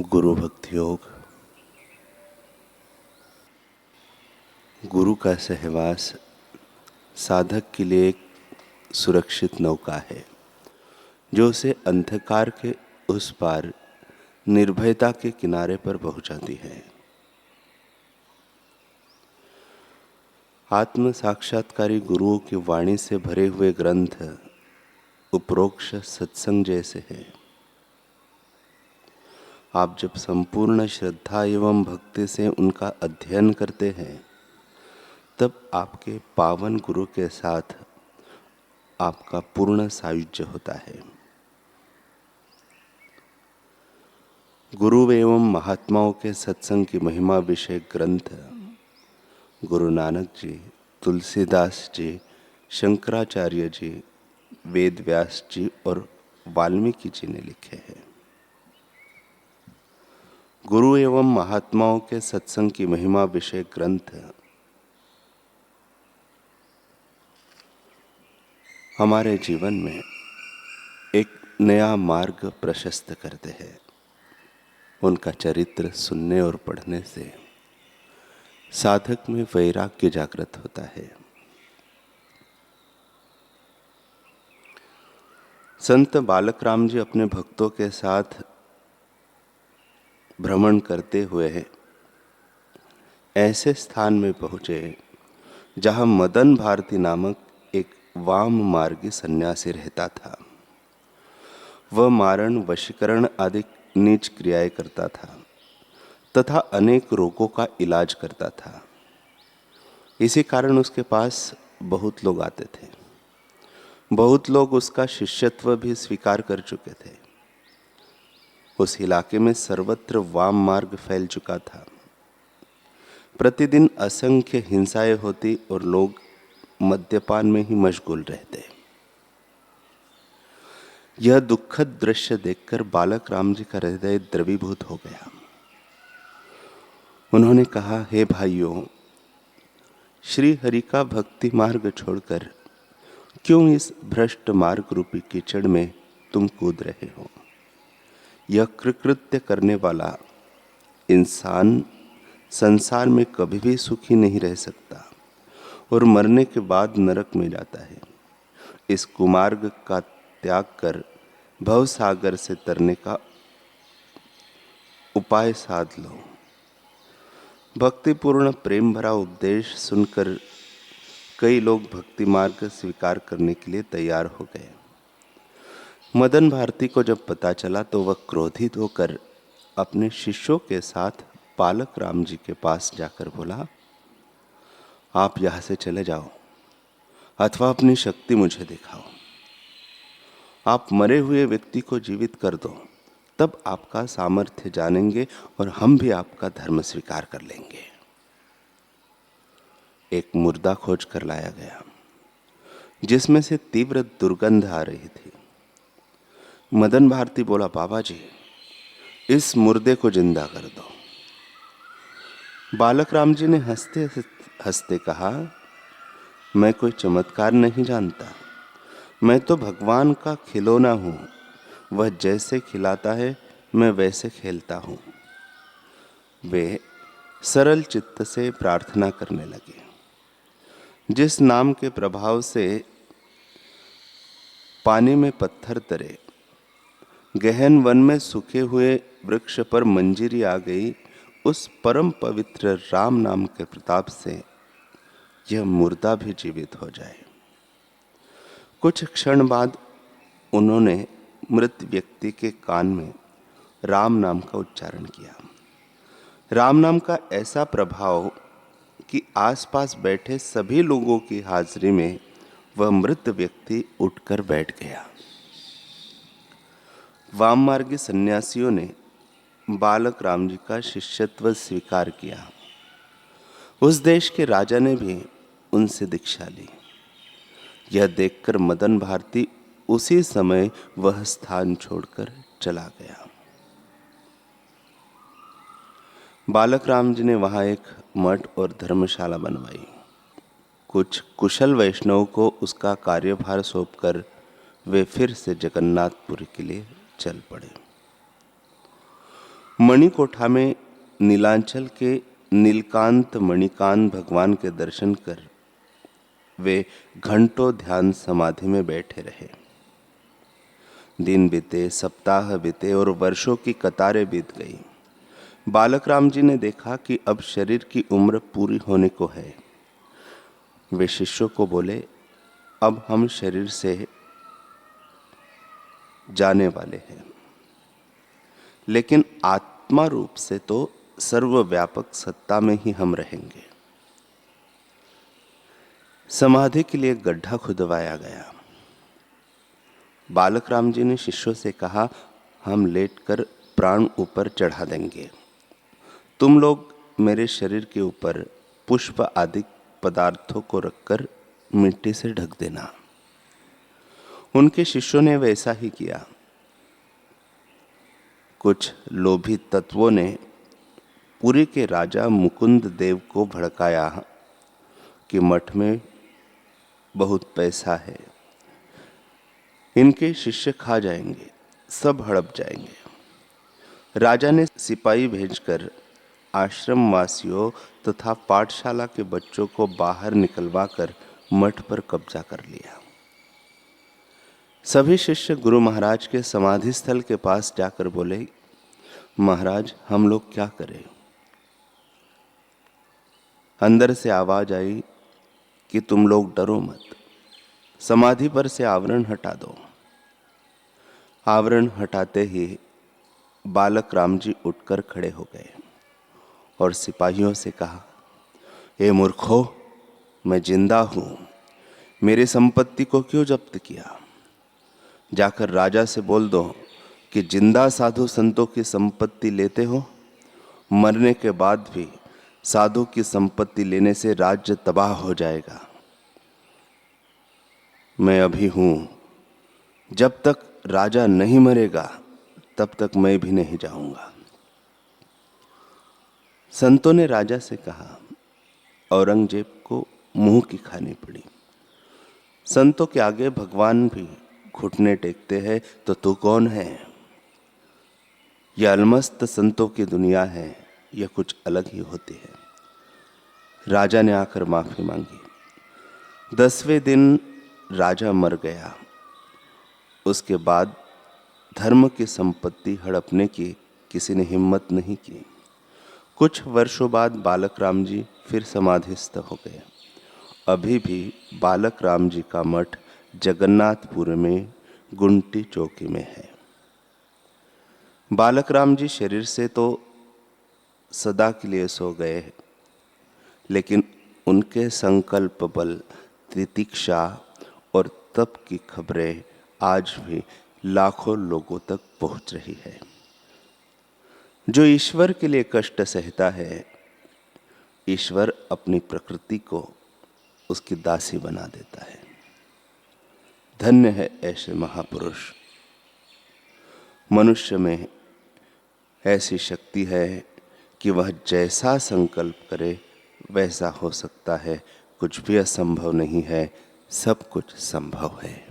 गुरु भक्ति योग। गुरु का सहवास साधक के लिए एक सुरक्षित नौका है जो उसे अंधकार के उस पार निर्भयता के किनारे पर पहुंचाती है। आत्म साक्षात्कारी गुरुओं की वाणी से भरे हुए ग्रंथ उपरोक्त सत्संग जैसे हैं। आप जब संपूर्ण श्रद्धा एवं भक्ति से उनका अध्ययन करते हैं तब आपके पावन गुरु के साथ आपका पूर्ण सायुज्य होता है। गुरु एवं महात्माओं के सत्संग की महिमा विषय ग्रंथ गुरु नानक जी, तुलसीदास जी, शंकराचार्य जी, वेद व्यास जी और वाल्मीकि जी ने लिखे हैं। गुरु एवं महात्माओं के सत्संग की महिमा विषय ग्रंथ हमारे जीवन में एक नया मार्ग प्रशस्त करते हैं। उनका चरित्र सुनने और पढ़ने से साधक में वैराग्य जागृत होता है। संत बालक राम जी अपने भक्तों के साथ भ्रमण करते हुए ऐसे स्थान में पहुंचे जहां मदन भारती नामक एक वाम मार्गी सन्यासी रहता था। वह मारण, वशीकरण आदि नीच क्रियाएं करता था तथा अनेक रोगों का इलाज करता था। इसी कारण उसके पास बहुत लोग आते थे। बहुत लोग उसका शिष्यत्व भी स्वीकार कर चुके थे। उस इलाके में सर्वत्र वाम मार्ग फैल चुका था। प्रतिदिन असंख्य हिंसाएं होती और लोग मद्यपान में ही मशगूल रहते। यह दुखद दृश्य देखकर बालक राम जी का हृदय द्रवीभूत हो गया। उन्होंने कहा, हे भाइयों, श्री हरि का भक्ति मार्ग छोड़कर क्यों इस भ्रष्ट मार्ग रूपी कीचड़ में तुम कूद रहे हो? यह कृत्य करने वाला इंसान संसार में कभी भी सुखी नहीं रह सकता और मरने के बाद नरक में जाता है। इस कुमार्ग का त्याग कर भव सागर से तरने का उपाय साध लो। भक्तिपूर्ण प्रेम भरा उपदेश सुनकर कई लोग भक्ति मार्ग स्वीकार करने के लिए तैयार हो गए। मदन भारती को जब पता चला तो वह क्रोधित होकर अपने शिष्यों के साथ बालक राम जी के पास जाकर बोला, आप यहां से चले जाओ अथवा अपनी शक्ति मुझे दिखाओ। आप मरे हुए व्यक्ति को जीवित कर दो, तब आपका सामर्थ्य जानेंगे और हम भी आपका धर्म स्वीकार कर लेंगे। एक मुर्दा खोज कर लाया गया जिसमें से तीव्र दुर्गंध आ रही थी। मदन भारती बोला, बाबा जी, इस मुर्दे को जिंदा कर दो। बालक राम जी ने हंसते हंसते कहा, मैं कोई चमत्कार नहीं जानता। मैं तो भगवान का खिलौना हूं। वह जैसे खिलाता है मैं वैसे खेलता हूं। वे सरल चित्त से प्रार्थना करने लगे। जिस नाम के प्रभाव से पानी में पत्थर तरे, गहन वन में सूखे हुए वृक्ष पर मंजीरी आ गई, उस परम पवित्र राम नाम के प्रताप से यह मुर्दा भी जीवित हो जाए। कुछ क्षण बाद उन्होंने मृत व्यक्ति के कान में राम नाम का उच्चारण किया। राम नाम का ऐसा प्रभाव कि आसपास बैठे सभी लोगों की हाजिरी में वह मृत व्यक्ति उठकर बैठ गया। वाम मार्गी सन्यासियों ने बालक राम जी का शिष्यत्व स्वीकार किया। उस देश के राजा ने भी उनसे दीक्षा ली। यह देखकर मदन भारती उसी समय वह स्थान छोड़कर चला गया। बालक राम जी ने वहां एक मठ और धर्मशाला बनवाई। कुछ कुशल वैष्णव को उसका कार्यभार सौंपकर वे फिर से जगन्नाथपुरी के लिए चल पड़े। मणिकोठा में नीलांचल के नीलकांत मणिकांत भगवान के दर्शन कर वे घंटों ध्यान समाधि में बैठे रहे। दिन बीते, सप्ताह बीते और वर्षों की कतारें बीत गई। बालक राम जी ने देखा कि अब शरीर की उम्र पूरी होने को है। वे शिष्यों को बोले, अब हम शरीर से जाने वाले हैं, लेकिन आत्मा रूप से तो सर्वव्यापक सत्ता में ही हम रहेंगे। समाधि के लिए गड्ढा खुदवाया गया। बालक राम जी ने शिष्यों से कहा, हम लेटकर प्राण ऊपर चढ़ा देंगे, तुम लोग मेरे शरीर के ऊपर पुष्प आदि पदार्थों को रखकर मिट्टी से ढक देना। उनके शिष्यों ने वैसा ही किया। कुछ लोभी तत्वों ने पुरी के राजा मुकुंद देव को भड़काया कि मठ में बहुत पैसा है, इनके शिष्य खा जाएंगे, सब हड़प जाएंगे। राजा ने सिपाही भेजकर आश्रम वासियों तथा पाठशाला के बच्चों को बाहर निकलवाकर मठ पर कब्जा कर लिया। सभी शिष्य गुरु महाराज के समाधि स्थल के पास जाकर बोले, महाराज हम लोग क्या करें? अंदर से आवाज आई कि तुम लोग डरो मत, समाधि पर से आवरण हटा दो। आवरण हटाते ही बालक राम जी उठकर खड़े हो गए और सिपाहियों से कहा, ए मूर्खों, मैं जिंदा हूं, मेरी संपत्ति को क्यों जब्त किया? जाकर राजा से बोल दो कि जिंदा साधु संतों की संपत्ति लेते हो, मरने के बाद भी साधु की संपत्ति लेने से राज्य तबाह हो जाएगा। मैं अभी हूं, जब तक राजा नहीं मरेगा तब तक मैं भी नहीं जाऊंगा। संतों ने राजा से कहा, औरंगजेब को मुंह की खानी पड़ी। संतों के आगे भगवान भी घुटने टेकते हैं, तो तू कौन है? यह अलमस्त संतों की दुनिया है, यह कुछ अलग ही होती है। राजा ने आकर माफी मांगी। 10वें दिन राजा मर गया। उसके बाद धर्म की संपत्ति हड़पने की किसी ने हिम्मत नहीं की। कुछ वर्षों बाद बालक राम जी फिर समाधिस्थ हो गए। अभी भी बालक राम जी का मठ जगन्नाथपुर में गुंटी चौकी में है। बालक राम जी शरीर से तो सदा के लिए सो गए, लेकिन उनके संकल्प बल, तितिक्षा और तप की खबरें आज भी लाखों लोगों तक पहुंच रही है। जो ईश्वर के लिए कष्ट सहता है, ईश्वर अपनी प्रकृति को उसकी दासी बना देता है। धन्य है ऐसे महापुरुष। मनुष्य में ऐसी शक्ति है कि वह जैसा संकल्प करे वैसा हो सकता है। कुछ भी असंभव नहीं है, सब कुछ संभव है।